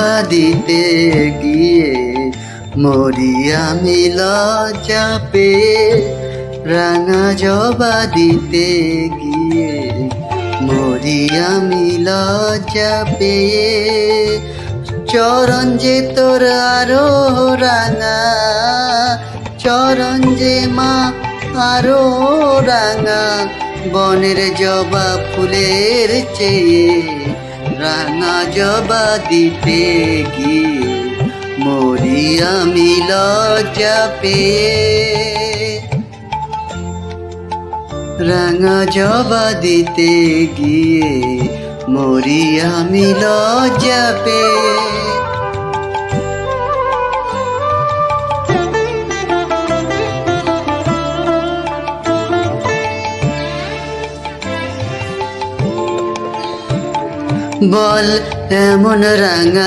জবা দিতে গিয়ে মরি আমি লজ্জা পেয়ে, রাঙা জবা দিতে গিয়ে মরি আমি লজ্জা পেয়ে। চরণ যে তোর আরো রাঙা, চরণ যে মা আরো রাঙা, বনের জবা ফুলের চেয়ে রাঙা জবা দিতে গিয়ে মরি আমি লজ্জা পেয়ে। রাঙা জবা দিতে গিয়ে মরি আমি লজ্জা পেয়ে। বল এমন রাঙা